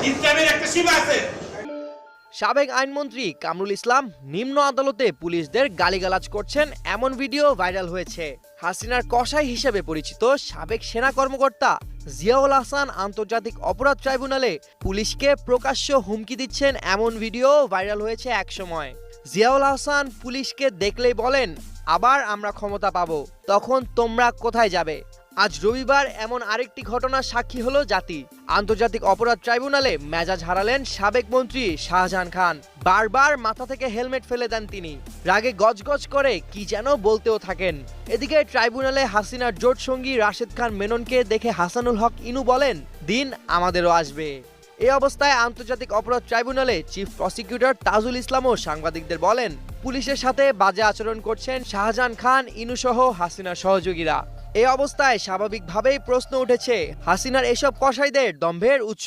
ইসলামের একটা সীমা আছে। সাবেক আইনমন্ত্রী কামরুল ইসলাম নিম্ন আদালতে পুলিশদের গালিগালাজ করছেন এমন ভিডিও ভাইরাল হয়েছে। হাসিনার কসাই হিসেবে পরিচিত সাবেক সেনা কর্মকর্তা জিয়াউল হাসান আন্তর্জাতিক অপরাধ ট্রাইব্যুনালে পুলিশকে প্রকাশ্য হুমকি দিচ্ছেন এমন ভিডিও ভাইরাল হয়েছে একসময়। জিয়াউল হাসান পুলিশকে দেখলেই বলেন, আবার আমরা ক্ষমতা পাবো, তখন তোমরা কোথায় যাবে? আজ রবিবার এমন আরেকটি ঘটনার সাক্ষী হলো জাতি। আন্তর্জাতিক অপরাধ ট্রাইব্যুনালে মেজাজ হারালেন সাবেক মন্ত্রী শাহজাহান খান। বারবার মাথা থেকে হেলমেট ফেলে দেন তিনি। রাগে গজগজ করে কি যেন বলতেও থাকেন। এদিকে ট্রাইব্যুনালে হাসিনার জোট সঙ্গী রাশেদ খান মেননকে দেখে হাসানুল হক ইনু বলেন, দিন আমাদেরও আসবে। এই অবস্থায় আন্তর্জাতিক অপরাধ ট্রাইব্যুনালে চিফ প্রসিকিউটর তাজুল ইসলামও সাংবাদিকদের বলেন, পুলিশের সাথে বাজে আচরণ করছেন শাহজাহান খান, ইনু সহ হাসিনার সহযোগীরা। এই অবস্থায় স্বাভাবিকভাবেই প্রশ্ন উঠেছে, হাসিনার এসব কসাইদের দম্ভের উৎস